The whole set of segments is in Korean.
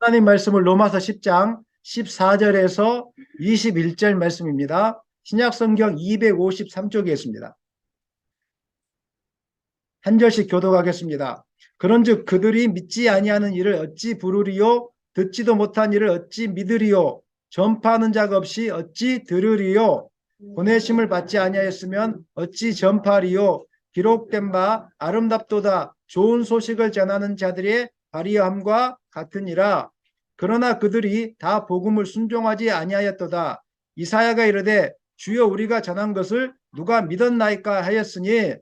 하나님 말씀을 로마서 10장 14절에서 21절 말씀입니다. 신약 성경 253쪽에 있습니다. 한 절씩 교독하겠습니다. 그런즉 그들이 믿지 아니하는 일을 어찌 부르리요? 듣지도 못한 일을 어찌 믿으리요? 전파하는 자가 없이 어찌 들으리요? 보내심을 받지 아니하였으면 어찌 전파하리요? 기록된 바 아름답도다 좋은 소식을 전하는 자들의 발의함과 같으니라. 그러나 그들이 다 복음을 순종하지 아니하였도다. 이사야가 이르되 주여 우리가 전한 것을 누가 믿었나이까 하였으니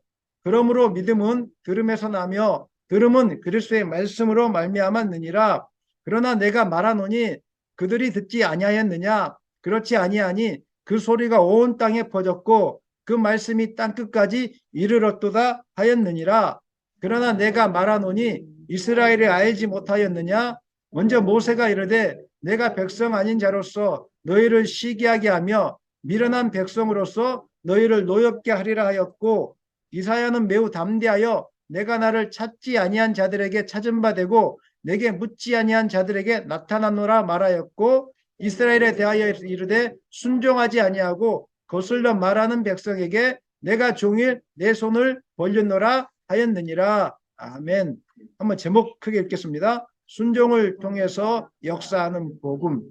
그러므로 믿음은 들음에서 나며 들음은 그리스도의 말씀으로 말미암았느니라. 그러나 내가 말하노니 그들이 듣지 아니하였느냐? 그렇지 아니하니 그 소리가 온 땅에 퍼졌고 그 말씀이 땅끝까지 이르렀도다 하였느니라. 그러나 내가 말하노니 이스라엘이 알지 못하였느냐? 먼저 모세가 이르되 내가 백성 아닌 자로서 너희를 시기하게 하며 미련한 백성으로서 너희를 노엽게 하리라 하였고, 이사야는 매우 담대하여 내가 나를 찾지 아니한 자들에게 찾은 바 되고 내게 묻지 아니한 자들에게 나타나노라 말하였고, 이스라엘에 대하여 이르되 순종하지 아니하고 거슬러 말하는 백성에게 내가 종일 내 손을 벌렸노라 하였느니라. 아멘. 한번 제목 크게 읽겠습니다. 순종을 통해서 역사하는 복음.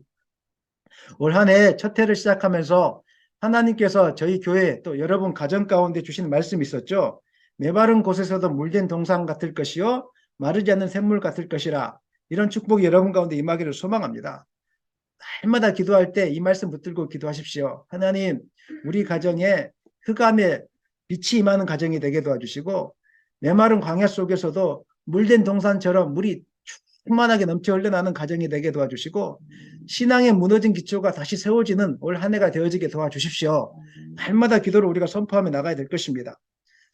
올 한 해 첫 해를 시작하면서 하나님께서 저희 교회 또 여러분 가정 가운데 주신 말씀이 있었죠. 메마른 곳에서도 물된 동상 같을 것이요 마르지 않는 샘물 같을 것이라. 이런 축복이 여러분 가운데 임하기를 소망합니다. 날마다 기도할 때 이 말씀 붙들고 기도하십시오. 하나님, 우리 가정에 흑암의 빛이 임하는 가정이 되게 도와주시고, 메마른 광야 속에서도 물된 동산처럼 물이 충만하게 넘쳐 흘러나는 가정이 되게 도와주시고, 신앙의 무너진 기초가 다시 세워지는 올 한 해가 되어지게 도와주십시오. 날마다 기도를 우리가 선포하며 나가야 될 것입니다.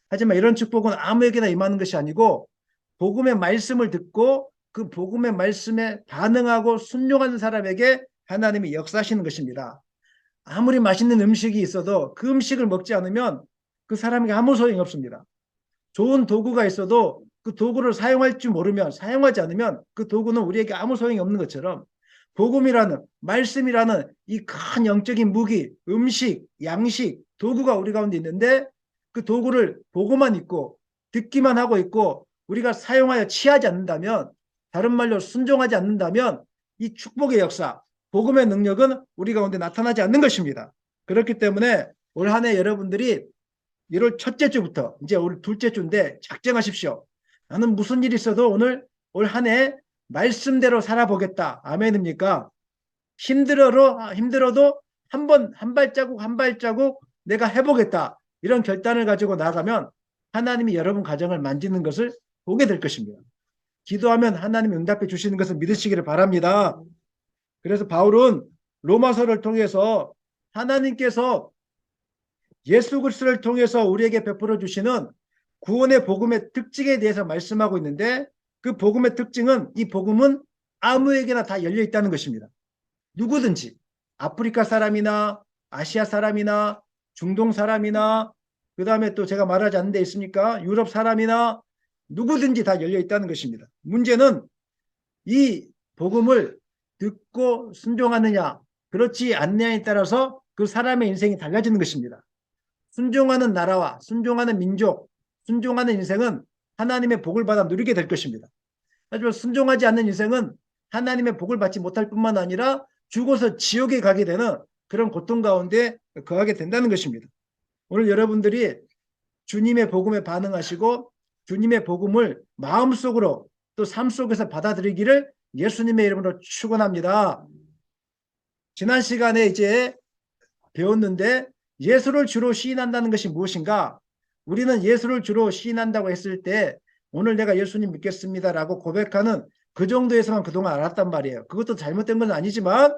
하지만 이런 축복은 아무에게나 임하는 것이 아니고 복음의 말씀을 듣고 그 복음의 말씀에 반응하고 순종하는 사람에게 하나님이 역사하시는 것입니다. 아무리 맛있는 음식이 있어도 그 음식을 먹지 않으면 그 사람에게 아무 소용이 없습니다. 좋은 도구가 있어도 그 도구를 사용할 줄 모르면, 사용하지 않으면 그 도구는 우리에게 아무 소용이 없는 것처럼, 복음이라는, 말씀이라는 이 큰 영적인 무기, 음식, 양식, 도구가 우리 가운데 있는데 그 도구를 보고만 있고 듣기만 하고 있고 우리가 사용하여 취하지 않는다면, 다른 말로 순종하지 않는다면 이 축복의 역사, 복음의 능력은 우리 가운데 나타나지 않는 것입니다. 그렇기 때문에 올 한 해 여러분들이 1월 첫째 주부터 이제 오늘 둘째 주인데 작정하십시오. 나는 무슨 일이 있어도 오늘 올 한 해 말씀대로 살아보겠다. 아멘입니까? 힘들어도 한 발자국 한 발자국 내가 해보겠다. 이런 결단을 가지고 나가면 하나님이 여러분 가정을 만지는 것을 보게 될 것입니다. 기도하면 하나님이 응답해 주시는 것을 믿으시기를 바랍니다. 그래서 바울은 로마서를 통해서 하나님께서 예수 그리스도를 통해서 우리에게 베풀어 주시는 구원의 복음의 특징에 대해서 말씀하고 있는데, 그 복음의 특징은, 이 복음은 아무에게나 다 열려 있다는 것입니다. 누구든지, 아프리카 사람이나 아시아 사람이나 중동 사람이나 그 다음에 또 제가 말하지 않는 데 있습니까? 유럽 사람이나 누구든지 다 열려 있다는 것입니다. 문제는 이 복음을 듣고 순종하느냐 그렇지 않느냐에 따라서 그 사람의 인생이 달라지는 것입니다. 순종하는 나라와 순종하는 민족, 순종하는 인생은 하나님의 복을 받아 누리게 될 것입니다. 하지만 순종하지 않는 인생은 하나님의 복을 받지 못할 뿐만 아니라 죽어서 지옥에 가게 되는 그런 고통 가운데 거하게 된다는 것입니다. 오늘 여러분들이 주님의 복음에 반응하시고 주님의 복음을 마음속으로 또 삶 속에서 받아들이기를 예수님의 이름으로 축원합니다. 지난 시간에 이제 배웠는데, 예수를 주로 시인한다는 것이 무엇인가? 우리는 예수를 주로 시인한다고 했을 때 오늘 내가 예수님 믿겠습니다라고 고백하는 그 정도에서만 그동안 알았단 말이에요. 그것도 잘못된 건 아니지만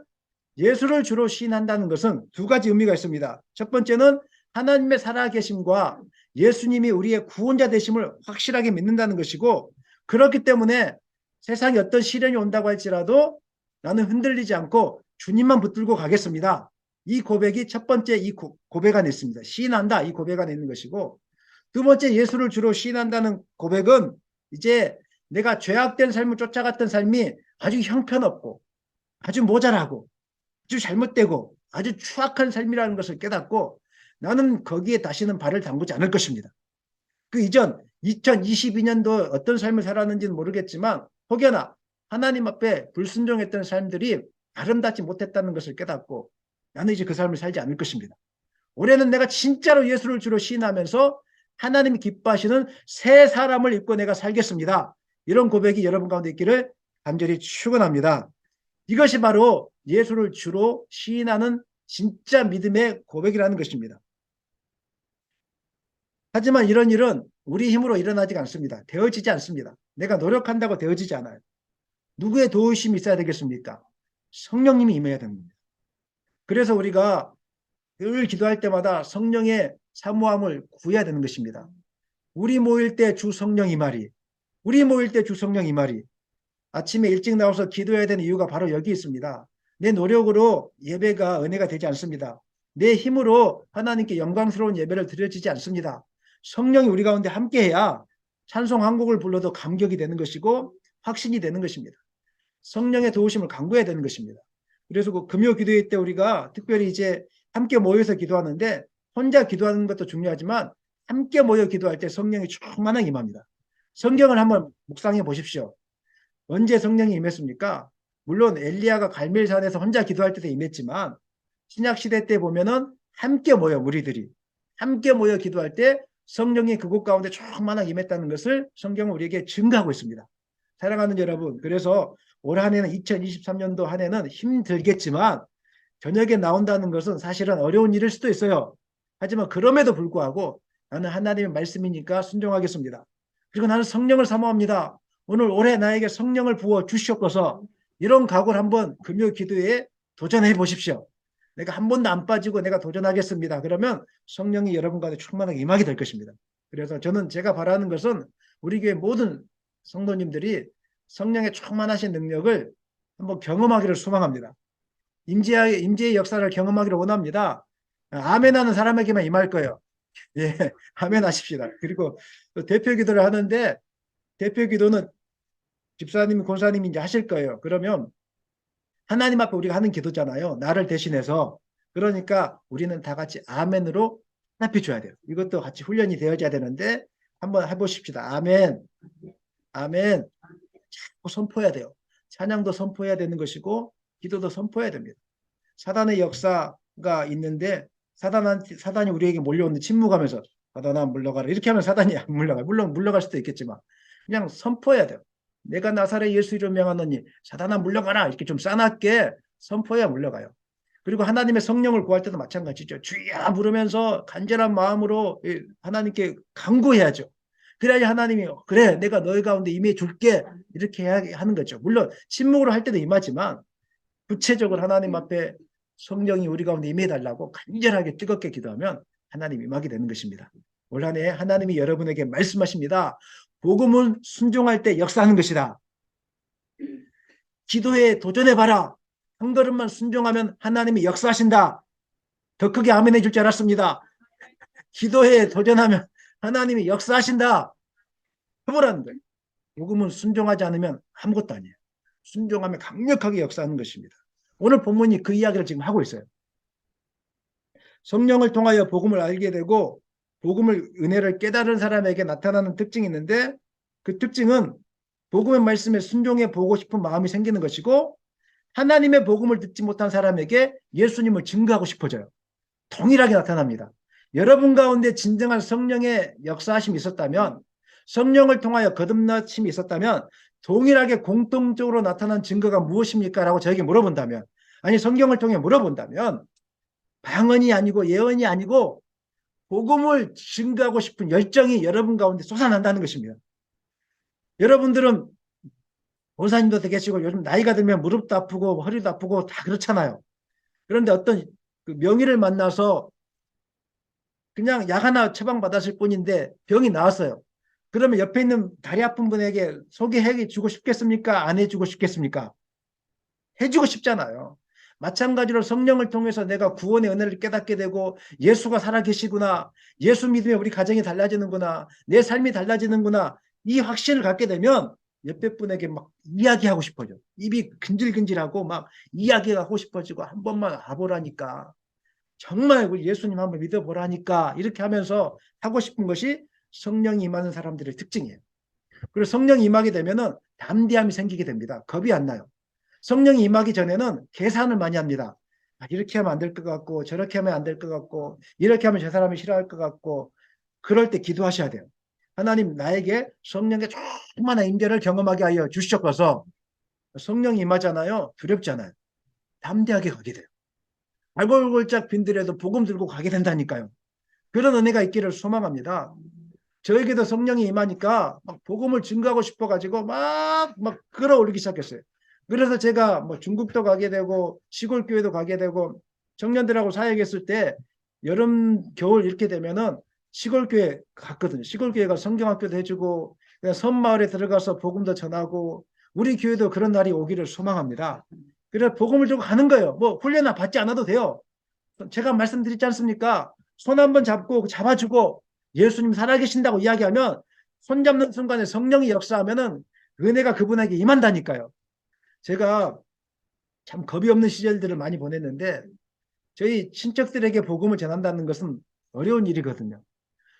예수를 주로 시인한다는 것은 두 가지 의미가 있습니다. 첫 번째는 하나님의 살아계심과 예수님이 우리의 구원자 되심을 확실하게 믿는다는 것이고, 그렇기 때문에 세상에 어떤 시련이 온다고 할지라도 나는 흔들리지 않고 주님만 붙들고 가겠습니다. 이 고백이 첫 번째 이 고백 안에 있습니다. 시인한다, 이 고백 안에 있는 것이고, 두 번째 예수를 주로 시인한다는 고백은 이제 내가 죄악된 삶을 쫓아갔던 삶이 아주 형편없고 아주 모자라고 아주 잘못되고 아주 추악한 삶이라는 것을 깨닫고 나는 거기에 다시는 발을 담그지 않을 것입니다. 그 이전 2022년도 어떤 삶을 살았는지는 모르겠지만 혹여나 하나님 앞에 불순종했던 삶들이 아름답지 못했다는 것을 깨닫고 나는 이제 그 삶을 살지 않을 것입니다. 올해는 내가 진짜로 예수를 주로 시인하면서 하나님이 기뻐하시는 새 사람을 입고 내가 살겠습니다. 이런 고백이 여러분 가운데 있기를 간절히 축원합니다. 이것이 바로 예수를 주로 시인하는 진짜 믿음의 고백이라는 것입니다. 하지만 이런 일은 우리 힘으로 일어나지 않습니다. 되어지지 않습니다. 내가 노력한다고 되어지지 않아요. 누구의 도우심이 있어야 되겠습니까? 성령님이 임해야 됩니다. 그래서 우리가 늘 기도할 때마다 성령의 사모함을 구해야 되는 것입니다. 우리 모일 때 주 성령 임하리. 우리 모일 때 주 성령 임하리. 아침에 일찍 나와서 기도해야 되는 이유가 바로 여기 있습니다. 내 노력으로 예배가 은혜가 되지 않습니다. 내 힘으로 하나님께 영광스러운 예배를 드려지지 않습니다. 성령이 우리 가운데 함께해야 찬송 한 곡을 불러도 감격이 되는 것이고 확신이 되는 것입니다. 성령의 도우심을 간구해야 되는 것입니다. 그래서 그 금요 기도회 때 우리가 특별히 이제 함께 모여서 기도하는데 혼자 기도하는 것도 중요하지만 함께 모여 기도할 때 성령이 충만하게 임합니다. 성경을 한번 묵상해 보십시오. 언제 성령이 임했습니까? 물론 엘리야가 갈멜산에서 혼자 기도할 때도 임했지만 신약시대 때 보면은 함께 모여 무리들이 함께 모여 기도할 때 성령이 그곳 가운데 충만하게 임했다는 것을 성경은 우리에게 증거하고 있습니다. 사랑하는 여러분, 그래서 올 한 해는 2023년도 한 해는 힘들겠지만 저녁에 나온다는 것은 사실은 어려운 일일 수도 있어요. 하지만 그럼에도 불구하고 나는 하나님의 말씀이니까 순종하겠습니다. 그리고 나는 성령을 사모합니다. 오늘 올해 나에게 성령을 부어 주시옵소서. 이런 각오를 한번 금요 기도에 도전해 보십시오. 내가 한 번도 안 빠지고 내가 도전하겠습니다. 그러면 성령이 여러분 가운데 충만하게 임하게 될 것입니다. 그래서 저는 제가 바라는 것은 우리 교회 모든 성도님들이 성령의 충만하신 능력을 한번 경험하기를 소망합니다. 임재의 역사를 경험하기를 원합니다. 아멘 하는 사람에게만 임할 거예요. 예, 아멘 하십시다. 그리고 대표 기도를 하는데 대표 기도는 집사님이 권사님이 이제 하실 거예요. 그러면 하나님 앞에 우리가 하는 기도잖아요. 나를 대신해서. 그러니까 우리는 다 같이 아멘으로 답해 줘야 돼요. 이것도 같이 훈련이 되어져야 되는데 한번 해보십시다. 아멘. 아멘. 자꾸 선포해야 돼요. 찬양도 선포해야 되는 것이고 기도도 선포해야 됩니다. 사단의 역사가 있는데 사단이 우리에게 몰려오는 침묵하면서 사단아 물러가라 이렇게 하면 사단이 안 물러가요. 물론 물러갈 수도 있겠지만 그냥 선포해야 돼요. 내가 나사렛 예수 이름 명하노니 사단아 물러가라 이렇게 좀 싸납게 선포해야 물러가요. 그리고 하나님의 성령을 구할 때도 마찬가지죠. 주여 부르면서 간절한 마음으로 하나님께 간구해야죠. 그래야지 하나님이 그래 내가 너희 가운데 임해 줄게 이렇게 해야 하는 거죠. 물론 침묵으로 할 때도 임하지만 구체적으로 하나님 앞에 성령이 우리 가운데 임해달라고 간절하게 뜨겁게 기도하면 하나님 임하게 되는 것입니다. 올 한 해 하나님이 여러분에게 말씀하십니다. 복음은 순종할 때 역사하는 것이다. 기도에 도전해봐라. 한 걸음만 순종하면 하나님이 역사하신다. 더 크게 아멘 해줄 줄 알았습니다. 기도에 도전하면 하나님이 역사하신다. 해보라는 거예요. 복음은 순종하지 않으면 아무것도 아니에요. 순종하면 강력하게 역사하는 것입니다. 오늘 본문이 그 이야기를 지금 하고 있어요. 성령을 통하여 복음을 알게 되고 복음을 은혜를 깨달은 사람에게 나타나는 특징이 있는데 그 특징은 복음의 말씀에 순종해 보고 싶은 마음이 생기는 것이고 하나님의 복음을 듣지 못한 사람에게 예수님을 증거하고 싶어져요. 동일하게 나타납니다. 여러분 가운데 진정한 성령의 역사하심이 있었다면 성령을 통하여 거듭나심이 있었다면 동일하게 공통적으로 나타난 증거가 무엇입니까? 라고 저에게 물어본다면 아니 성경을 통해 물어본다면 방언이 아니고 예언이 아니고 복음을 증거하고 싶은 열정이 여러분 가운데 솟아난다는 것입니다. 여러분들은 원사님도 계시고 요즘 나이가 들면 무릎도 아프고 허리도 아프고 다 그렇잖아요. 그런데 어떤 그 명의를 만나서 그냥 약 하나 처방받았을 뿐인데 병이 나왔어요. 그러면 옆에 있는 다리 아픈 분에게 소개해 주고 싶겠습니까? 안 해주고 싶겠습니까? 해주고 싶잖아요. 마찬가지로 성령을 통해서 내가 구원의 은혜를 깨닫게 되고 예수가 살아계시구나. 예수 믿으면 우리 가정이 달라지는구나. 내 삶이 달라지는구나. 이 확신을 갖게 되면 옆에 분에게 막 이야기하고 싶어져. 입이 근질근질하고 막 이야기하고 싶어지고 한 번만 와보라니까. 정말 우리 예수님 한번 믿어보라니까. 이렇게 하면서 하고 싶은 것이 성령이 임하는 사람들의 특징이에요. 그리고 성령이 임하게 되면은 담대함이 생기게 됩니다. 겁이 안 나요. 성령이 임하기 전에는 계산을 많이 합니다. 이렇게 하면 안 될 것 같고 저렇게 하면 안 될 것 같고 이렇게 하면 저 사람이 싫어할 것 같고 그럴 때 기도하셔야 돼요. 하나님 나에게 성령의 충만한 임재를 경험하게 하여 주시옵소서. 성령이 임하잖아요. 두렵잖아요. 담대하게 가게 돼요. 발골골짝 빈들에도 복음 들고 가게 된다니까요. 그런 은혜가 있기를 소망합니다. 저에게도 성령이 임하니까 막 복음을 증거하고 싶어가지고 막 끌어올리기 시작했어요. 그래서 제가 뭐 중국도 가게 되고 시골 교회도 가게 되고 청년들하고 사역했을 때 여름 겨울 이렇게 되면은 시골 교회 갔거든요. 시골 교회가 성경학교도 해주고 그냥 섬 마을에 들어가서 복음도 전하고 우리 교회도 그런 날이 오기를 소망합니다. 그래서 복음을 들고 가는 거예요. 뭐 훈련 받지 않아도 돼요. 제가 말씀드리지 않습니까? 손 한번 잡고 잡아주고 예수님 살아계신다고 이야기하면 손 잡는 순간에 성령이 역사하면은 은혜가 그분에게 임한다니까요. 제가 참 겁이 없는 시절들을 많이 보냈는데 저희 친척들에게 복음을 전한다는 것은 어려운 일이거든요.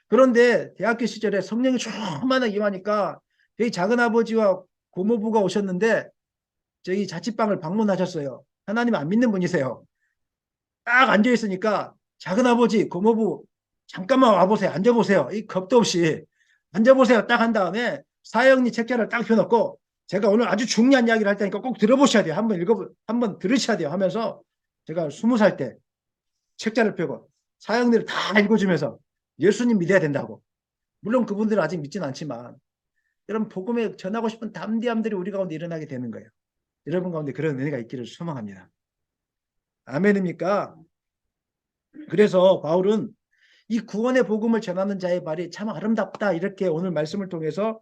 그런데 대학교 시절에 성령이 충만하게 임하니까 저희 작은아버지와 고모부가 오셨는데 저희 자취방을 방문하셨어요. 하나님 안 믿는 분이세요. 딱 앉아 있으니까 작은아버지, 고모부 잠깐만 와보세요. 앉아보세요. 이 겁도 없이 앉아보세요. 딱 한 다음에 사형리 책자를 딱 펴놓고 제가 오늘 아주 중요한 이야기를 할 테니까 꼭 들어보셔야 돼요. 한번 들으셔야 돼요. 하면서 제가 20살 때 책자를 펴고 사형리를 다 읽어주면서 예수님 믿어야 된다고. 물론 그분들은 아직 믿지는 않지만 여러분 복음에 전하고 싶은 담대함들이 우리 가운데 일어나게 되는 거예요. 여러분 가운데 그런 은혜가 있기를 소망합니다. 아멘입니까? 그래서 바울은 이 구원의 복음을 전하는 자의 발이 참 아름답다 이렇게 오늘 말씀을 통해서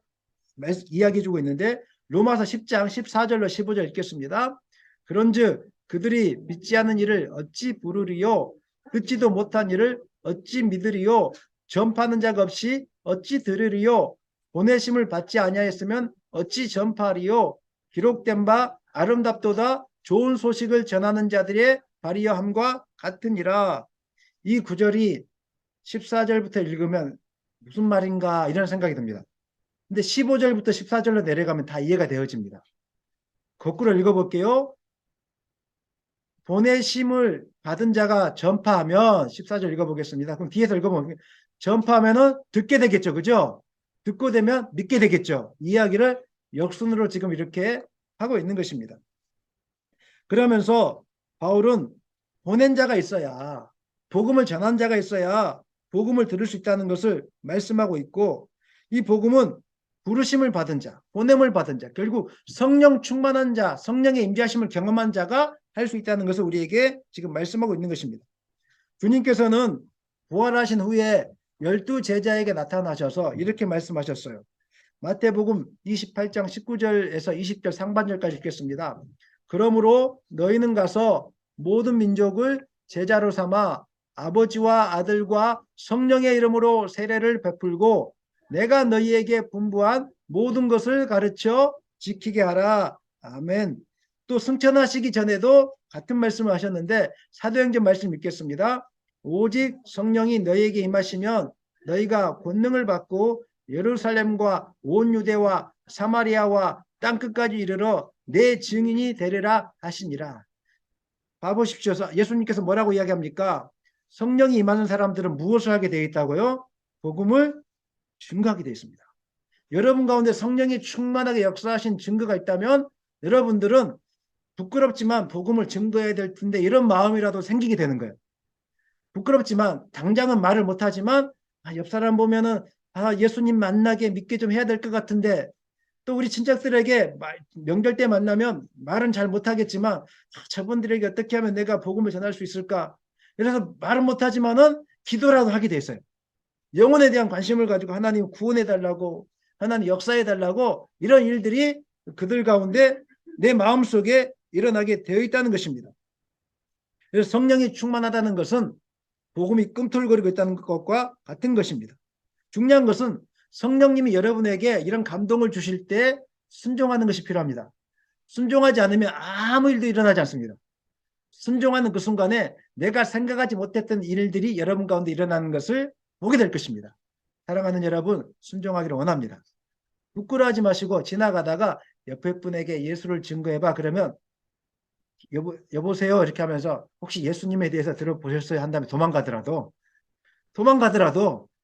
이야기해 주고 있는데 로마서 10장 14절로 15절 읽겠습니다. 그런즉 그들이 믿지 않은 일을 어찌 부르리요 듣지도 못한 일을 어찌 믿으리요 전파하는 자가 없이 어찌 들으리요 보내심을 받지 아니하였으면 어찌 전파하리요 기록된 바 아름답도다 좋은 소식을 전하는 자들의 발이여함과 같으니라. 이 구절이 14절부터 읽으면 무슨 말인가 이런 생각이 듭니다. 근데 15절부터 14절로 내려가면 다 이해가 되어집니다. 거꾸로 읽어볼게요. 보내심을 받은 자가 전파하면 14절 읽어보겠습니다. 그럼 뒤에서 읽어보면 전파하면은 듣게 되겠죠. 그죠? 듣고 되면 믿게 되겠죠. 이야기를 역순으로 지금 이렇게 하고 있는 것입니다. 그러면서 바울은 보낸 자가 있어야 복음을 전한 자가 있어야 복음을 들을 수 있다는 것을 말씀하고 있고 이 복음은 부르심을 받은 자, 보냄을 받은 자, 결국 성령 충만한 자, 성령의 임재하심을 경험한 자가 할 수 있다는 것을 우리에게 지금 말씀하고 있는 것입니다. 주님께서는 부활하신 후에 12 제자에게 나타나셔서 이렇게 말씀하셨어요. 마태복음 28장 19절에서 20절 상반절까지 읽겠습니다. 그러므로 너희는 가서 모든 민족을 제자로 삼아 아버지와 아들과 성령의 이름으로 세례를 베풀고 내가 너희에게 분부한 모든 것을 가르쳐 지키게 하라. 아멘. 또 승천하시기 전에도 같은 말씀을 하셨는데 사도행전 말씀 읽겠습니다. 오직 성령이 너희에게 임하시면 너희가 권능을 받고 예루살렘과 온 유대와 사마리아와 땅끝까지 이르러 내 증인이 되리라 하시니라. 봐보십시오. 예수님께서 뭐라고 이야기합니까? 성령이 임하는 사람들은 무엇을 하게 되어 있다고요? 복음을 증거하게 되어 있습니다. 여러분 가운데 성령이 충만하게 역사하신 증거가 있다면 여러분들은 부끄럽지만 복음을 증거해야 될 텐데 이런 마음이라도 생기게 되는 거예요. 부끄럽지만 당장은 말을 못하지만 옆 사람 보면은 예수님 만나게 믿게 좀 해야 될 것 같은데 또 우리 친척들에게 명절 때 만나면 말은 잘 못하겠지만 저분들에게 어떻게 하면 내가 복음을 전할 수 있을까? 그래서 말은 못하지만은 기도라도 하게 돼 있어요. 영혼에 대한 관심을 가지고 하나님 구원해달라고 하나님 역사해달라고 이런 일들이 그들 가운데 내 마음속에 일어나게 되어 있다는 것입니다. 그래서 성령이 충만하다는 것은 복음이 꿈틀거리고 있다는 것과 같은 것입니다. 중요한 것은 성령님이 여러분에게 이런 감동을 주실 때 순종하는 것이 필요합니다. 순종하지 않으면 아무 일도 일어나지 않습니다. 순종하는 그 순간에 내가 생각하지 못했던 일들이 여러분 가운데 일어나는 것을 보게 될 것입니다. 사랑하는 여러분, 순종하기를 원합니다. 부끄러워하지 마시고 지나가다가 옆에 분에게 예수를 증거해봐. 그러면 여보세요 이렇게 하면서 혹시 예수님에 대해서 들어보셨어요? 한 다음에 도망가더라도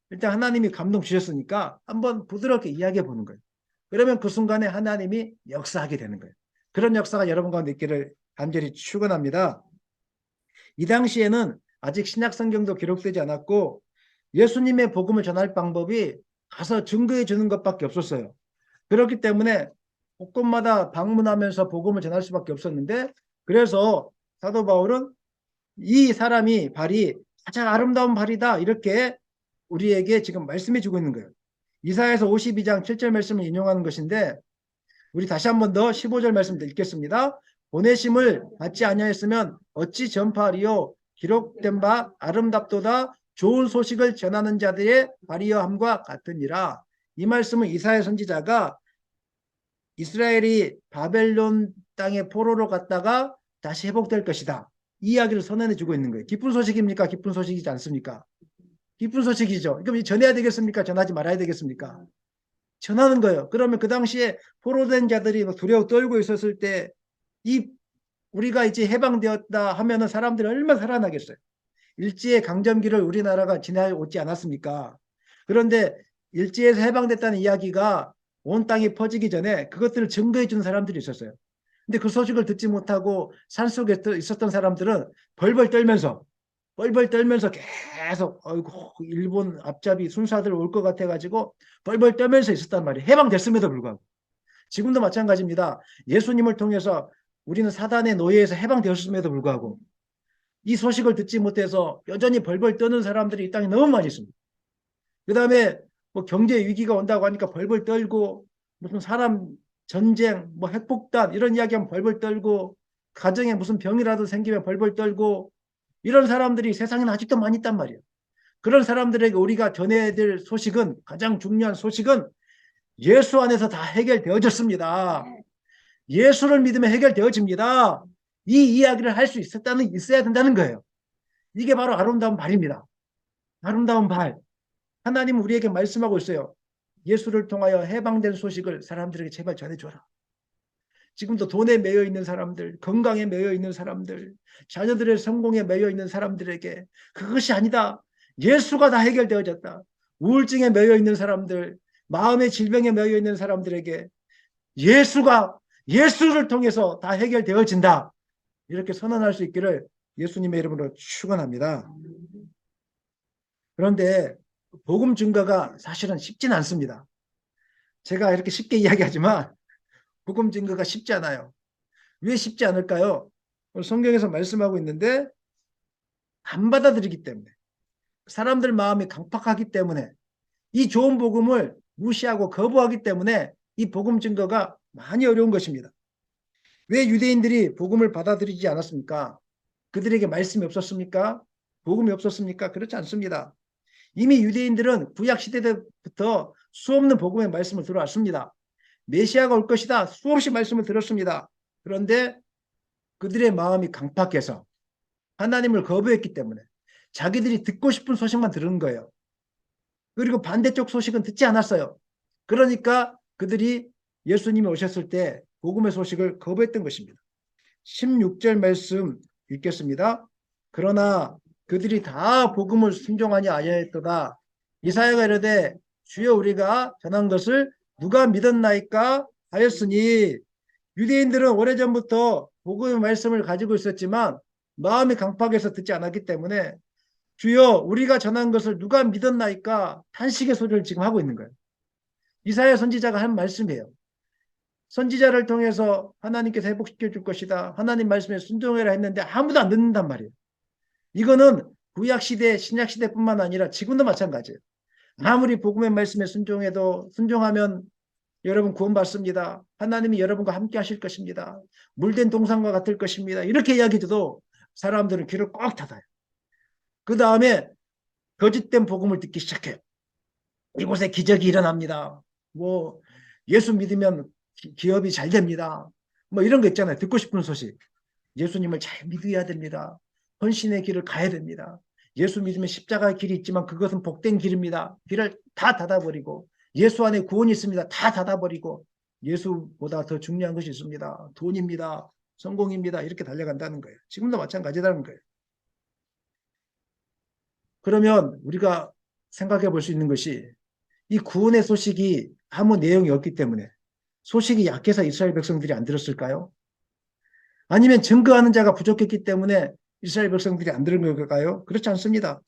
일단 하나님이 감동 주셨으니까 한번 부드럽게 이야기해 보는 거예요. 그러면 그 순간에 하나님이 역사하게 되는 거예요. 그런 역사가 여러분 가운데 있기를 간절히 축원합니다. 이 당시에는 아직 신약 성경도 기록되지 않았고 예수님의 복음을 전할 방법이 가서 증거해 주는 것밖에 없었어요. 그렇기 때문에 곳곳마다 방문하면서 복음을 전할 수밖에 없었는데, 그래서 사도 바울은 이 사람이 발이 가장 아름다운 발이다 이렇게 우리에게 지금 말씀해 주고 있는 거예요. 이사야서 52장 7절 말씀을 인용하는 것인데, 우리 다시 한번 더 15절 말씀 읽겠습니다. 보내심을 받지 아니하였으면 어찌 전파하리요? 기록된 바 아름답도다 좋은 소식을 전하는 자들의 발이여함과 같으니라. 이 말씀은 이사야 선지자가 이스라엘이 바벨론 땅에 포로로 갔다가 다시 회복될 것이다, 이 이야기를 선언해 주고 있는 거예요. 기쁜 소식입니까? 기쁜 소식이지 않습니까? 기쁜 소식이죠. 그럼 전해야 되겠습니까? 전하지 말아야 되겠습니까? 전하는 거예요. 그러면 그 당시에 포로된 자들이 두려워 떨고 있었을 때 이 우리가 이제 해방되었다 하면은 사람들이 얼마나 살아나겠어요. 일제의 강점기를 우리나라가 지나오지 않았습니까? 그런데 일제에서 해방됐다는 이야기가 온 땅에 퍼지기 전에 그것들을 증거해 주는 사람들이 있었어요. 근데 그 소식을 듣지 못하고 산속에 있었던 사람들은 벌벌 떨면서 계속 어이구 일본 앞잡이 순사들 올 것 같아 가지고 벌벌 떨면서 있었단 말이에요. 해방됐음에도 불구하고. 지금도 마찬가지입니다. 예수님을 통해서 우리는 사단의 노예에서 해방되었음에도 불구하고 이 소식을 듣지 못해서 여전히 벌벌 떠는 사람들이 이 땅에 너무 많이 있습니다. 그 다음에 뭐 경제 위기가 온다고 하니까 벌벌 떨고, 무슨 사람 전쟁, 뭐 핵폭탄 이런 이야기하면 벌벌 떨고, 가정에 무슨 병이라도 생기면 벌벌 떨고, 이런 사람들이 세상에 아직도 많이 있단 말이에요. 그런 사람들에게 우리가 전해야 될 소식은, 가장 중요한 소식은 예수 안에서 다 해결되어졌습니다. 예수를 믿으면 해결되어집니다. 이 이야기를 할 수 있어야 된다는 거예요. 이게 바로 아름다운 발입니다. 아름다운 발. 하나님은 우리에게 말씀하고 있어요. 예수를 통하여 해방된 소식을 사람들에게 제발 전해줘라. 지금도 돈에 매여 있는 사람들, 건강에 매여 있는 사람들, 자녀들의 성공에 매여 있는 사람들에게 그것이 아니다. 예수가 다 해결되어졌다. 우울증에 매여 있는 사람들, 마음의 질병에 매여 있는 사람들에게 예수를 통해서 다 해결되어진다, 이렇게 선언할 수 있기를 예수님의 이름으로 축원합니다. 그런데 복음 증거가 사실은 쉽지는 않습니다. 제가 이렇게 쉽게 이야기하지만 복음 증거가 쉽지 않아요. 왜 쉽지 않을까요? 성경에서 말씀하고 있는데, 안 받아들이기 때문에, 사람들 마음이 강팍하기 때문에, 이 좋은 복음을 무시하고 거부하기 때문에 이 복음 증거가 많이 어려운 것입니다. 왜 유대인들이 복음을 받아들이지 않았습니까? 그들에게 말씀이 없었습니까? 복음이 없었습니까? 그렇지 않습니다. 이미 유대인들은 구약시대 때부터 수없는 복음의 말씀을 들어왔습니다. 메시아가 올 것이다 수없이 말씀을 들었습니다. 그런데 그들의 마음이 강팍해서 하나님을 거부했기 때문에 자기들이 듣고 싶은 소식만 들은 거예요. 그리고 반대쪽 소식은 듣지 않았어요. 그러니까 그들이 예수님이 오셨을 때 복음의 소식을 거부했던 것입니다. 16절 말씀 읽겠습니다. 그러나 그들이 다 복음을 순종하지 아니하였도다. 이사야가 이르되 주여 우리가 전한 것을 누가 믿었나이까 하였으니, 유대인들은 오래전부터 복음의 말씀을 가지고 있었지만 마음이 강팍해서 듣지 않았기 때문에 주여 우리가 전한 것을 누가 믿었나이까 탄식의 소리를 지금 하고 있는 거예요. 이사야 선지자가 한 말씀이에요. 선지자를 통해서 하나님께서 회복시켜 줄 것이다, 하나님 말씀에 순종해라 했는데 아무도 안 듣는단 말이에요. 이거는 구약시대 신약시대뿐만 아니라 지금도 마찬가지예요. 아무리 복음의 말씀에 순종하면 여러분 구원받습니다, 하나님이 여러분과 함께 하실 것입니다, 물된 동산과 같을 것입니다, 이렇게 이야기해도 사람들은 귀를 꼭 닫아요. 그 다음에 거짓된 복음을 듣기 시작해요. 이곳에 기적이 일어납니다. 뭐 예수 믿으면 기업이 잘 됩니다. 뭐 이런 거 있잖아요. 듣고 싶은 소식. 예수님을 잘 믿어야 됩니다. 헌신의 길을 가야 됩니다. 예수 믿으면 십자가의 길이 있지만 그것은 복된 길입니다. 길을 다 닫아버리고 예수 안에 구원이 있습니다. 다 닫아버리고 예수보다 더 중요한 것이 있습니다. 돈입니다. 성공입니다. 이렇게 달려간다는 거예요. 지금도 마찬가지라는 거예요. 그러면 우리가 생각해 볼 수 있는 것이 이 구원의 소식이 아무 내용이 없기 때문에 소식이 약해서 이스라엘 백성들이 안 들었을까요? 아니면 증거하는 자가 부족했기 때문에 이스라엘 백성들이 안 들은 걸까요? 그렇지 않습니다.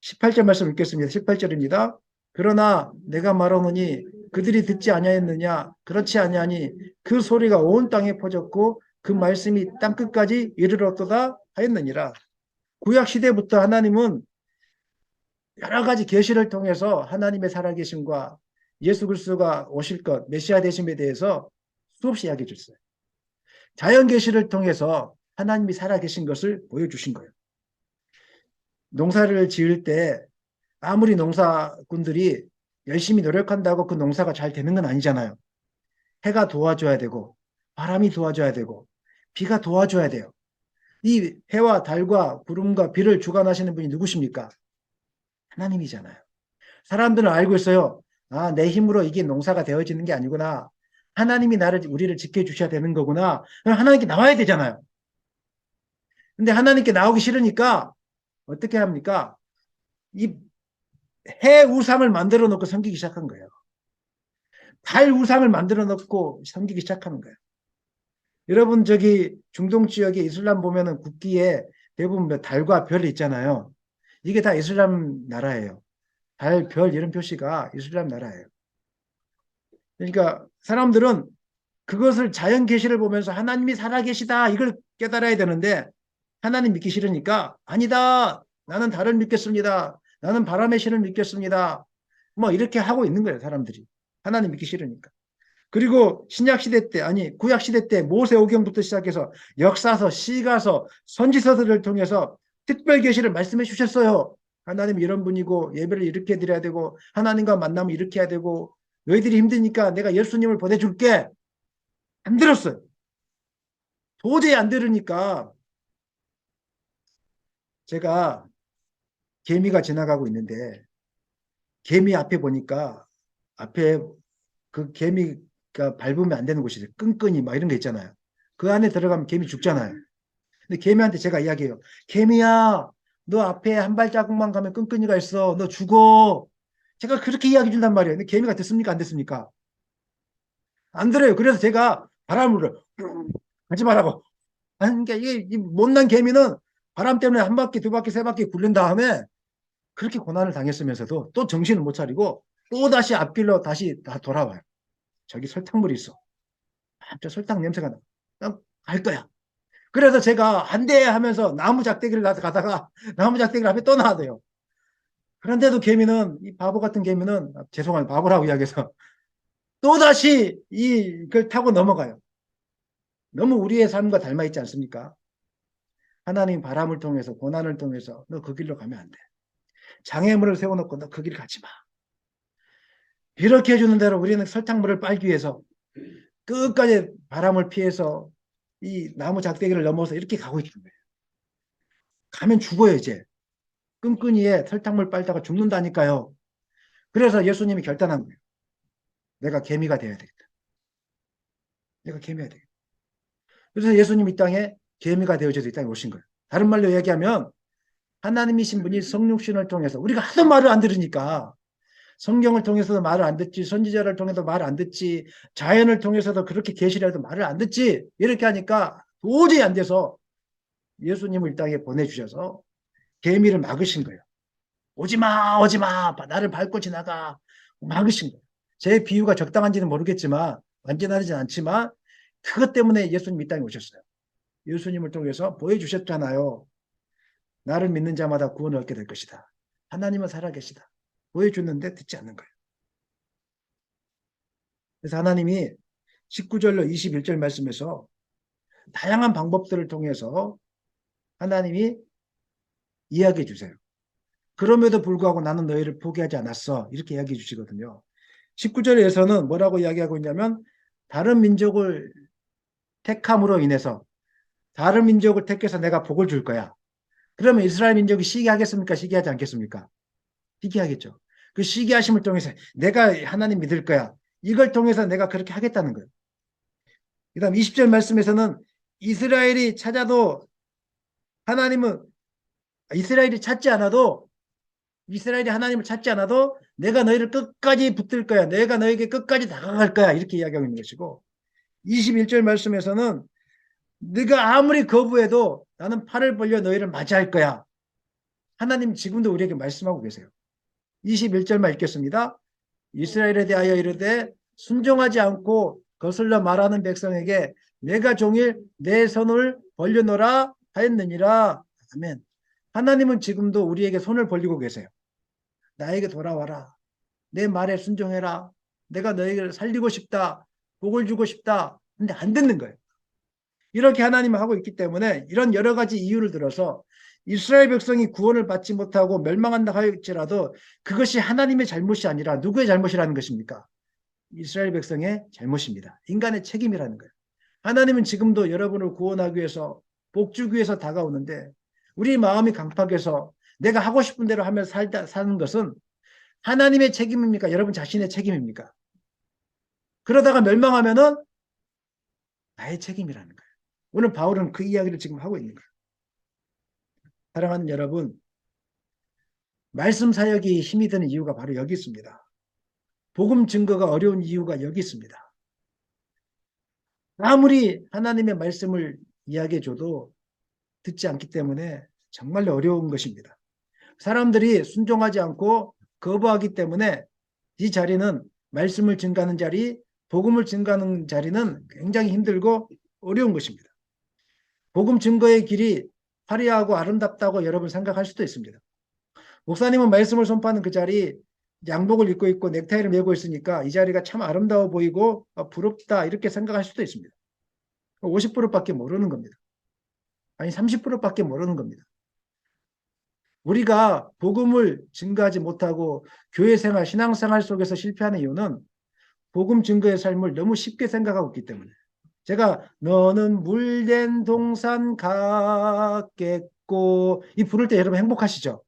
18절 말씀 읽겠습니다. 18절입니다. 그러나 내가 말하노니 그들이 듣지 아니하였느냐? 그렇지 아니하니 그 소리가 온 땅에 퍼졌고 그 말씀이 땅끝까지 이르렀도다 하였느니라. 구약 시대부터 하나님은 여러 가지 계시를 통해서 하나님의 살아계심과 예수 그리스도가 오실 것, 메시아 되심에 대해서 수없이 이야기해 줬어요. 자연 계시를 통해서 하나님이 살아계신 것을 보여주신 거예요. 농사를 지을 때 아무리 농사꾼들이 열심히 노력한다고 그 농사가 잘 되는 건 아니잖아요. 해가 도와줘야 되고 바람이 도와줘야 되고 비가 도와줘야 돼요. 이 해와 달과 구름과 비를 주관하시는 분이 누구십니까? 하나님이잖아요. 사람들은 알고 있어요. 아, 내 힘으로 이게 농사가 되어지는 게 아니구나. 하나님이 우리를 지켜주셔야 되는 거구나. 하나님께 나와야 되잖아요. 근데 하나님께 나오기 싫으니까 어떻게 합니까? 이 해 우상을 만들어 놓고 섬기기 시작한 거예요. 달 우상을 만들어 놓고 섬기기 시작하는 거예요. 여러분 저기 중동 지역에 이슬람 보면은 국기에 대부분 달과 별이 있잖아요. 이게 다 이슬람 나라예요. 달, 별 이런 표시가 이슬람 나라예요. 그러니까 사람들은 그것을 자연 계시를 보면서 하나님이 살아계시다 이걸 깨달아야 되는데 하나님 믿기 싫으니까 아니다. 나는 달을 믿겠습니다. 나는 바람의 신을 믿겠습니다. 뭐 이렇게 하고 있는 거예요, 사람들이. 하나님 믿기 싫으니까. 그리고 신약 시대 때 아니 구약 시대 때 모세오경부터 시작해서 역사서, 시가서, 선지서들을 통해서 특별 계시를 말씀해 주셨어요. 하나님 이런 분이고 예배를 이렇게 드려야 되고 하나님과 만나면 이렇게 해야 되고 너희들이 힘드니까 내가 예수님을 보내줄게. 안 들었어요. 도저히 안 들으니까 제가 개미가 지나가고 있는데 개미 앞에 보니까 앞에 그 개미가 밟으면 안 되는 곳이 있어요. 끈끈이 막 이런 거 있잖아요. 그 안에 들어가면 개미 죽잖아요. 근데 개미한테 제가 이야기해요. 개미야, 너 앞에 한 발자국만 가면 끈끈이가 있어. 너 죽어. 제가 그렇게 이야기해 준단 말이에요. 근데 개미가 듣습니까? 안 듣습니까? 안 들어요. 그래서 제가 바람을 하지 말라고. 아니, 그러니까 이게 이 못난 개미는 바람 때문에 한 바퀴, 두 바퀴, 세 바퀴 굴린 다음에 그렇게 고난을 당했으면서도 또 정신을 못 차리고 또 다시 앞길로 다시 다 돌아와요. 저기 설탕물이 있어. 아, 저 설탕 냄새가 나. 갈 거야. 그래서 제가 안 돼 하면서 나무 작대기를 가다가 나무 작대기를 앞에 또 놔둬요. 그런데도 개미는 이 바보 같은 개미는 죄송한 바보라고 이야기해서 또다시 이걸 타고 넘어가요. 너무 우리의 삶과 닮아 있지 않습니까? 하나님 바람을 통해서 고난을 통해서 너 그 길로 가면 안 돼. 장애물을 세워놓고 너 그 길 가지 마. 이렇게 해주는 대로 우리는 설탕물을 빨기 위해서 끝까지 바람을 피해서 이 나무 작대기를 넘어서 이렇게 가고 있는 거예요. 가면 죽어요 이제. 끈끈이에 설탕물 빨다가 죽는다니까요. 그래서 예수님이 결단한 거예요. 내가 개미가 되어야 되겠다. 내가 개미가 되겠다. 그래서 예수님 이 땅에 개미가 되어져서 이 땅에 오신 거예요. 다른 말로 얘기하면 하나님이신 분이 성육신을 통해서 우리가 하도 말을 안 들으니까 성경을 통해서도 말을 안 듣지 선지자를 통해서도 말을 안 듣지 자연을 통해서도 그렇게 계시를 해도 말을 안 듣지 이렇게 하니까 도저히 안 돼서 예수님을 이 땅에 보내주셔서 개미를 막으신 거예요. 오지마 오지마 나를 밟고 지나가 막으신 거예요. 제 비유가 적당한지는 모르겠지만 완전하지 않지만 그것 때문에 예수님 이 땅에 오셨어요. 예수님을 통해서 보여주셨잖아요. 나를 믿는 자마다 구원을 얻게 될 것이다. 하나님은 살아계시다. 보여줬는데 듣지 않는 거예요. 그래서 하나님이 19절로 21절 말씀에서 다양한 방법들을 통해서 하나님이 이야기해 주세요. 그럼에도 불구하고 나는 너희를 포기하지 않았어. 이렇게 이야기해 주시거든요. 19절에서는 뭐라고 이야기하고 있냐면 다른 민족을 택함으로 인해서 다른 민족을 택해서 내가 복을 줄 거야. 그러면 이스라엘 민족이 시기하겠습니까? 시기하지 않겠습니까? 시기하겠죠. 그 시기하심을 통해서 내가 하나님 믿을 거야. 이걸 통해서 내가 그렇게 하겠다는 거예요. 그 다음 20절 말씀에서는 이스라엘이 찾아도 하나님은 이스라엘이 찾지 않아도 이스라엘이 하나님을 찾지 않아도 내가 너희를 끝까지 붙들 거야. 내가 너에게 끝까지 다가갈 거야. 이렇게 이야기하고 있는 것이고 21절 말씀에서는 네가 아무리 거부해도 나는 팔을 벌려 너희를 맞이할 거야. 하나님 지금도 우리에게 말씀하고 계세요. 21절만 읽겠습니다. 이스라엘에 대하여 이르되 순종하지 않고 거슬러 말하는 백성에게 내가 종일 내 손을 벌려놓으라 하였느니라. 아멘. 하나님은 지금도 우리에게 손을 벌리고 계세요. 나에게 돌아와라. 내 말에 순종해라. 내가 너희를 살리고 싶다. 복을 주고 싶다. 근데 안 듣는 거예요. 이렇게 하나님은 하고 있기 때문에 이런 여러 가지 이유를 들어서 이스라엘 백성이 구원을 받지 못하고 멸망한다 할지라도 그것이 하나님의 잘못이 아니라 누구의 잘못이라는 것입니까? 이스라엘 백성의 잘못입니다. 인간의 책임이라는 거예요. 하나님은 지금도 여러분을 구원하기 위해서 복 주기 위해서 다가오는데 우리 마음이 강팍해서 내가 하고 싶은 대로 하며 사는 것은 하나님의 책임입니까? 여러분 자신의 책임입니까? 그러다가 멸망하면은 나의 책임이라는 거예요. 오늘 바울은 그 이야기를 지금 하고 있는 거예요. 사랑하는 여러분, 말씀 사역이 힘이 드는 이유가 바로 여기 있습니다. 복음 증거가 어려운 이유가 여기 있습니다. 아무리 하나님의 말씀을 이야기해줘도 듣지 않기 때문에 정말로 어려운 것입니다. 사람들이 순종하지 않고 거부하기 때문에 이 자리는 말씀을 증가하는 자리, 복음을 증가하는 자리는 굉장히 힘들고 어려운 것입니다. 복음 증거의 길이 화려하고 아름답다고 여러분 생각할 수도 있습니다. 목사님은 말씀을 선포하는 그 자리 양복을 입고 있고 넥타이를 메고 있으니까 이 자리가 참 아름다워 보이고 부럽다 이렇게 생각할 수도 있습니다. 50%밖에 모르는 겁니다. 아니 30%밖에 모르는 겁니다. 우리가 복음을 증거하지 못하고 교회 생활, 신앙생활 속에서 실패하는 이유는 복음 증거의 삶을 너무 쉽게 생각하고 있기 때문에 제가 너는 물된 동산 같겠고 이 부를 때 여러분 행복하시죠?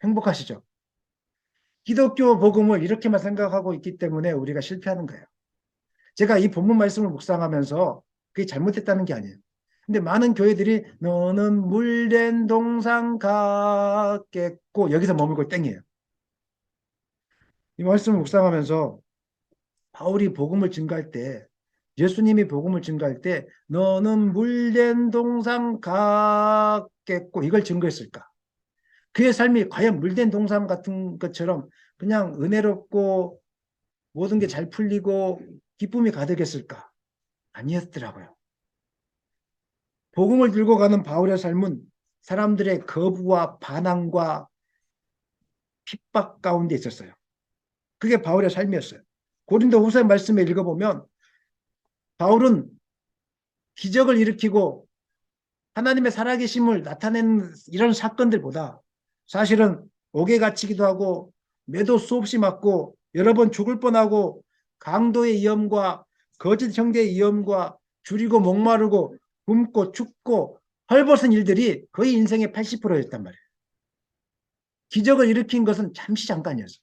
행복하시죠? 기독교 복음을 이렇게만 생각하고 있기 때문에 우리가 실패하는 거예요. 제가 이 본문 말씀을 묵상하면서 그게 잘못됐다는 게 아니에요. 근데 많은 교회들이 너는 물된 동산 같겠고 여기서 머물고 땡이에요. 이 말씀을 묵상하면서 바울이 복음을 증거할 때 예수님이 복음을 증거할 때 너는 물된 동산 같겠고 이걸 증거했을까? 그의 삶이 과연 물된 동산 같은 것처럼 그냥 은혜롭고 모든 게 잘 풀리고 기쁨이 가득했을까? 아니었더라고요. 복음을 들고 가는 바울의 삶은 사람들의 거부와 반항과 핍박 가운데 있었어요. 그게 바울의 삶이었어요. 고린도후서 말씀에 읽어보면 바울은 기적을 일으키고 하나님의 살아계심을 나타내는 이런 사건들보다 사실은 옥에 갇히기도 하고 매도 수없이 맞고 여러 번 죽을 뻔하고 강도의 위험과 거짓 형제의 위험과 줄이고 목마르고 굶고 춥고 헐벗은 일들이 거의 인생의 80%였단 말이에요. 기적을 일으킨 것은 잠시 잠깐이었어요.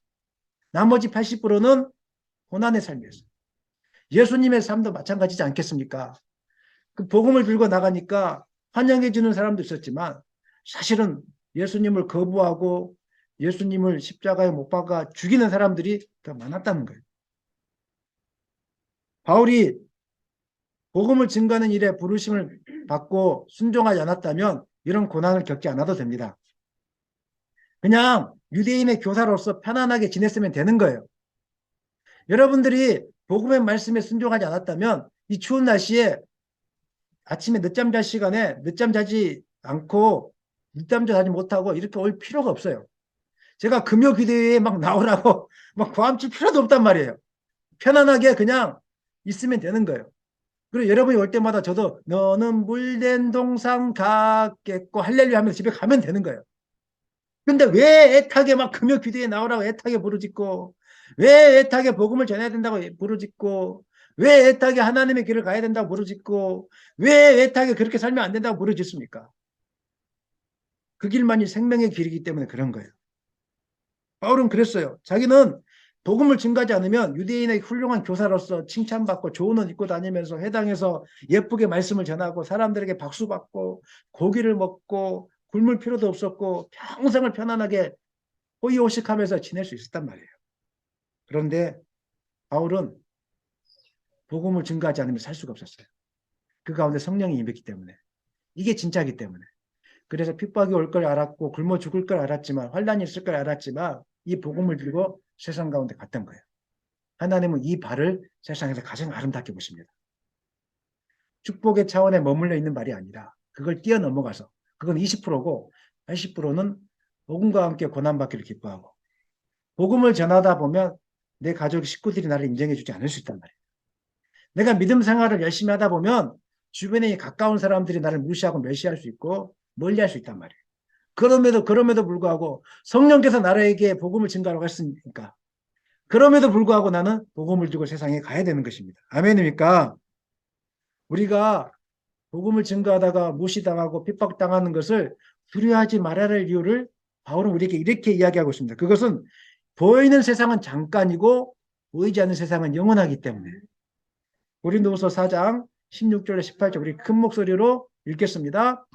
나머지 80%는 고난의 삶이었어요. 예수님의 삶도 마찬가지지 않겠습니까? 그 복음을 들고 나가니까 환영해 주는 사람도 있었지만 사실은 예수님을 거부하고 예수님을 십자가에 못 박아 죽이는 사람들이 더 많았다는 거예요. 바울이 복음을 증거하는 일에 부르심을 받고 순종하지 않았다면 이런 고난을 겪지 않아도 됩니다. 그냥 유대인의 교사로서 편안하게 지냈으면 되는 거예요. 여러분들이 복음의 말씀에 순종하지 않았다면 이 추운 날씨에 아침에 늦잠 잘 시간에 늦잠 자지 않고 늦잠 자지 못하고 이렇게 올 필요가 없어요. 제가 금요 기도회에 막 나오라고 막 고함칠 필요도 없단 말이에요. 편안하게 그냥 있으면 되는 거예요. 그리고 여러분이 올 때마다 저도 너는 물된 동상 같겠고 할렐루야 하면서 집에 가면 되는 거예요. 근데 왜 애타게 막 금요 기도회에 나오라고 애타게 부르짖고 왜 애타게 복음을 전해야 된다고 부르짖고 왜 애타게 하나님의 길을 가야 된다고 부르짖고 왜 애타게 그렇게 살면 안 된다고 부르짖습니까? 그 길만이 생명의 길이기 때문에 그런 거예요. 바울은 그랬어요. 자기는 복음을 증가하지 않으면 유대인의 훌륭한 교사로서 칭찬받고 좋은 옷 입고 다니면서 회당에서 예쁘게 말씀을 전하고 사람들에게 박수받고 고기를 먹고 굶을 필요도 없었고 평생을 편안하게 호의호식하면서 지낼 수 있었단 말이에요. 그런데 바울은 복음을 증가하지 않으면 살 수가 없었어요. 그 가운데 성령이 임했기 때문에. 이게 진짜이기 때문에. 그래서 핍박이 올 걸 알았고 굶어 죽을 걸 알았지만 환란이 있을 걸 알았지만 이 복음을 들고 세상 가운데 갔던 거예요. 하나님은 이 발을 세상에서 가장 아름답게 보십니다. 축복의 차원에 머물러 있는 말이 아니라 그걸 뛰어넘어가서 그건 20%고 80%는 복음과 함께 고난받기를 기뻐하고 복음을 전하다 보면 내 가족 식구들이 나를 인정해 주지 않을 수 있단 말이에요. 내가 믿음 생활을 열심히 하다 보면 주변에 가까운 사람들이 나를 무시하고 멸시할 수 있고 멀리할 수 있단 말이에요. 그럼에도 불구하고 성령께서 나에게 복음을 증가하라고 했으니까 그럼에도 불구하고 나는 복음을 들고 세상에 가야 되는 것입니다. 아멘입니까? 우리가 복음을 증거하다가 무시당하고 핍박당하는 것을 두려워하지 말아야 할 이유를 바울은 우리에게 이렇게 이야기하고 있습니다. 그것은 보이는 세상은 잠깐이고 보이지 않는 세상은 영원하기 때문에. 고린도후서 4장 16절에 18절 우리 큰 목소리로 읽겠습니다.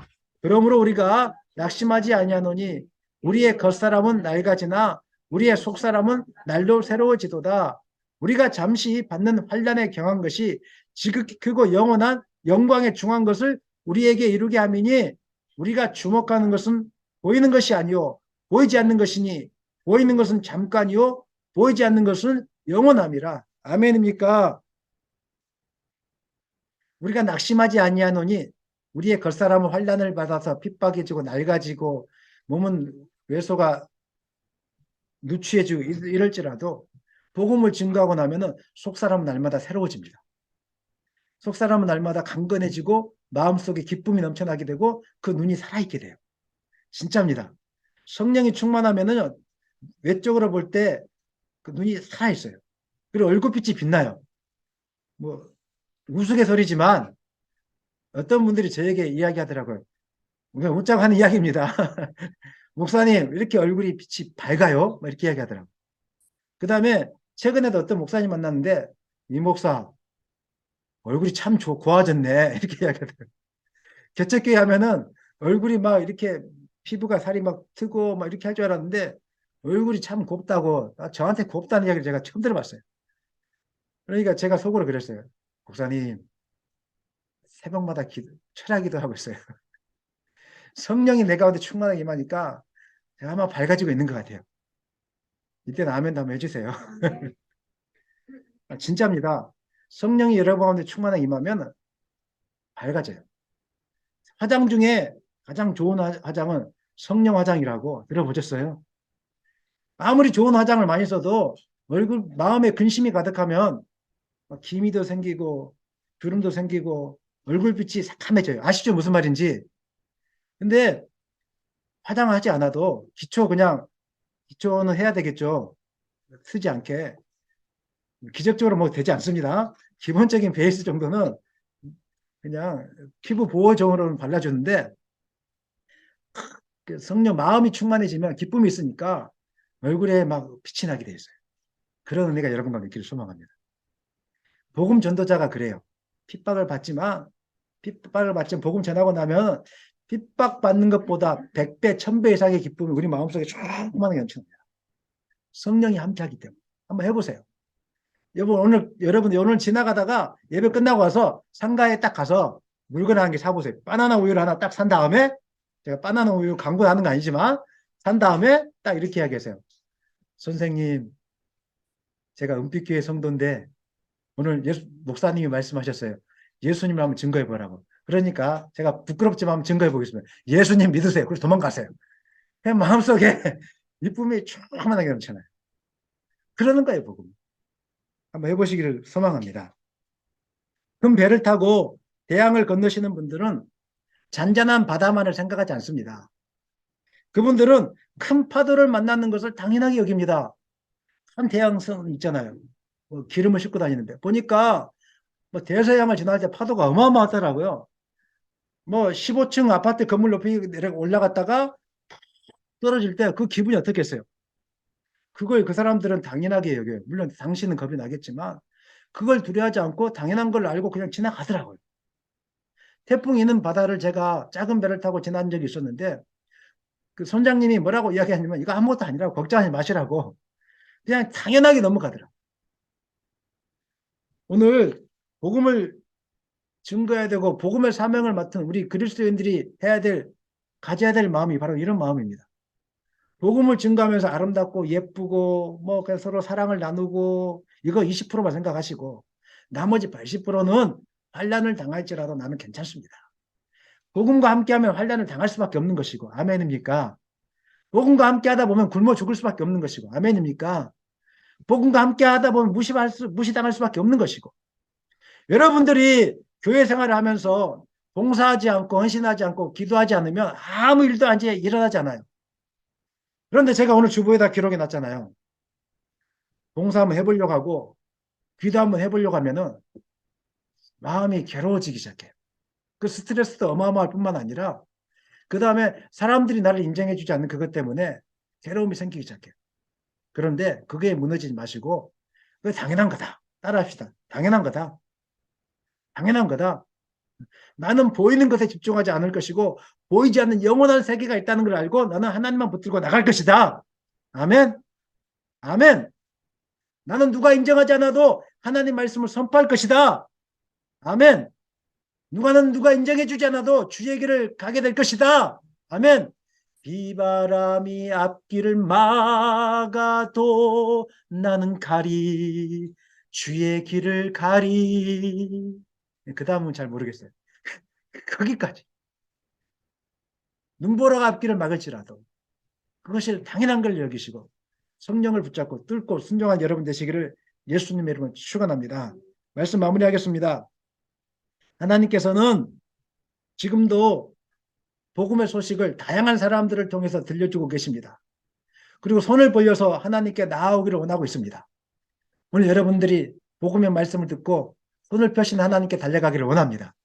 그러므로 우리가 낙심하지 아니하노니 우리의 겉사람은 낡아지나 우리의 속사람은 날로 새로워지도다. 우리가 잠시 받는 환난에 경한 것이 지극히 크고 영원한 영광에 중한 것을 우리에게 이루게 함이니 우리가 주목하는 것은 보이는 것이 아니요 보이지 않는 것이니 보이는 것은 잠깐이요 보이지 않는 것은 영원함이라. 아멘입니까? 우리가 낙심하지 아니하노니 우리의 겉사람은 환난을 받아서 핍박해지고 낡아지고 몸은 외소가 누추해지고 이럴지라도 복음을 증거하고 나면은 속사람은 날마다 새로워집니다. 속사람은 날마다 강건해지고 마음속에 기쁨이 넘쳐나게 되고 그 눈이 살아있게 돼요. 진짜입니다. 성령이 충만하면은 외적으로 볼 때 그 눈이 살아있어요. 그리고 얼굴빛이 빛나요. 뭐 우스갯소리지만 어떤 분들이 저에게 이야기하더라고요. 웃자고 하는 이야기입니다. 목사님, 이렇게 얼굴이 빛이 밝아요? 뭐 이렇게 이야기하더라고요. 그 다음에 최근에도 어떤 목사님 만났는데, 이 목사, 얼굴이 참 고와졌네. 이렇게 이야기하더라고요. 개척교회 하면은 얼굴이 막 이렇게 피부가 살이 막 트고 막 이렇게 할 줄 알았는데, 얼굴이 참 곱다고, 저한테 곱다는 이야기를 제가 처음 들어봤어요. 그러니까 제가 속으로 그랬어요. 목사님, 새벽마다 철야기도 하고 있어요. 성령이 내 가운데 충만하게 임하니까 제가 아마 밝아지고 있는 것 같아요. 이때는 아멘 한번 해주세요. 진짜입니다. 성령이 여러분 가운데 충만하게 임하면 밝아져요. 화장 중에 가장 좋은 화장은 성령 화장이라고 들어보셨어요? 아무리 좋은 화장을 많이 써도 얼굴, 마음에 근심이 가득하면 기미도 생기고 주름도 생기고 얼굴빛이 새카매져요. 아시죠? 무슨 말인지. 근데 화장하지 않아도 기초는 해야 되겠죠. 쓰지 않게. 기적적으로 뭐 되지 않습니다. 기본적인 베이스 정도는 그냥 피부 보호종으로는 발라주는데 그 성령 마음이 충만해지면 기쁨이 있으니까 얼굴에 막 빛이 나게 돼 있어요. 그런 은혜가 여러분과 있기를 소망합니다. 복음 전도자가 그래요. 핍박을 받지만 복음 전하고 나면 핍박받는 것보다 100배, 1000배 이상의 기쁨이 우리 마음속에 충만하게 넘칩니다. 성령이 함께하기 때문에. 한번 해보세요. 여러분 오늘 지나가다가 예배 끝나고 와서 상가에 딱 가서 물건 한 개 사보세요. 바나나 우유를 하나 딱 산 다음에 제가 바나나 우유 광고하는 거 아니지만 산 다음에 딱 이렇게 이야기하세요. 선생님, 제가 은빛교회 성도인데 오늘 목사님이 말씀하셨어요. 예수님을 한번 증거해 보라고. 그러니까 제가 부끄럽지만 한번 증거해 보겠습니다. 예수님 믿으세요. 그래서 도망가세요. 그냥 마음속에 기쁨이 충만하게 넘쳐나요. 그러는 거예요, 복음. 한번 해보시기를 소망합니다. 큰 배를 타고 대양을 건너시는 분들은 잔잔한 바다만을 생각하지 않습니다. 그분들은 큰 파도를 만나는 것을 당연하게 여깁니다. 한 대양선 있잖아요. 기름을 싣고 다니는데 보니까 뭐 대서양을 지날 때 파도가 어마어마하더라고요. 뭐 15층 아파트 건물 높이 올라갔다가 떨어질 때 그 기분이 어떻겠어요? 그걸 그 사람들은 당연하게 여겨요. 물론 당신은 겁이 나겠지만 그걸 두려워하지 않고 당연한 걸 알고 그냥 지나가더라고요. 태풍이 있는 바다를 제가 작은 배를 타고 지난 적이 있었는데 그 선장님이 뭐라고 이야기하냐면 이거 아무것도 아니라고 걱정하지 마시라고 그냥 당연하게 넘어가더라고요. 오늘 복음을 증거해야 되고 복음의 사명을 맡은 우리 그리스도인들이 가져야 될 마음이 바로 이런 마음입니다. 복음을 증거하면서 아름답고 예쁘고 뭐 그냥 서로 사랑을 나누고 이거 20%만 생각하시고 나머지 80%는 환난을 당할지라도 나는 괜찮습니다. 복음과 함께하면 환난을 당할 수밖에 없는 것이고 아멘입니까? 복음과 함께하다 보면 굶어 죽을 수밖에 없는 것이고 아멘입니까? 복음과 함께하다 보면 무시당할 수밖에 없는 것이고 여러분들이 교회 생활을 하면서 봉사하지 않고 헌신하지 않고 기도하지 않으면 아무 일도 일어나지 않아요. 그런데 제가 오늘 주보에다 기록해 놨잖아요. 봉사 한번 해보려고 하고 기도 한번 해보려고 하면은 마음이 괴로워지기 시작해요. 그 스트레스도 어마어마할 뿐만 아니라 그 다음에 사람들이 나를 인정해 주지 않는 그것 때문에 괴로움이 생기기 시작해요. 그런데 그게 무너지지 마시고 그게 당연한 거다. 따라합시다. 당연한 거다. 당연한 거다. 나는 보이는 것에 집중하지 않을 것이고 보이지 않는 영원한 세계가 있다는 걸 알고 나는 하나님만 붙들고 나갈 것이다. 아멘. 아멘. 나는 누가 인정하지 않아도 하나님 말씀을 선포할 것이다. 아멘. 누가 인정해 주지 않아도 주의 길을 가게 될 것이다. 아멘. 비바람이 앞길을 막아도 나는 가리 주의 길을 가리. 그 다음은 잘 모르겠어요. 거기까지. 눈보라가 앞길을 막을지라도 그것이 당연한 걸 여기시고 성령을 붙잡고 뚫고 순종한 여러분 되시기를 예수님의 이름으로 축원합니다. 말씀 마무리하겠습니다. 하나님께서는 지금도 복음의 소식을 다양한 사람들을 통해서 들려주고 계십니다. 그리고 손을 벌려서 하나님께 나아오기를 원하고 있습니다. 오늘 여러분들이 복음의 말씀을 듣고 손을 펴신 하나님께 달려가기를 원합니다.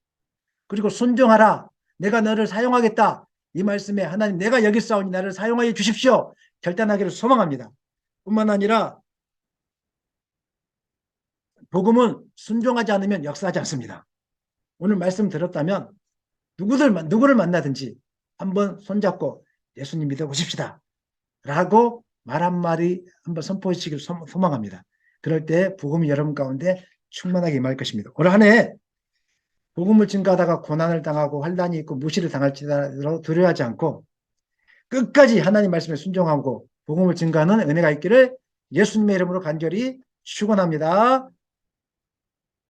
그리고 순종하라. 내가 너를 사용하겠다. 이 말씀에 하나님 내가 여기 있사오니 나를 사용하여 주십시오. 결단하기를 소망합니다. 뿐만 아니라 복음은 순종하지 않으면 역사하지 않습니다. 오늘 말씀 들었다면 누구를 만나든지 한번 손잡고 예수님 믿어보십시다. 라고 말 한마디 한번 선포해 주시기를 소망합니다. 그럴 때 복음이 여러분 가운데 충만하게 임할 것입니다. 올 한 해 복음을 증거하다가 고난을 당하고 환난이 있고 무시를 당할지라도 두려워하지 않고 끝까지 하나님 말씀에 순종하고 복음을 증거하는 은혜가 있기를 예수님의 이름으로 간절히 축원합니다.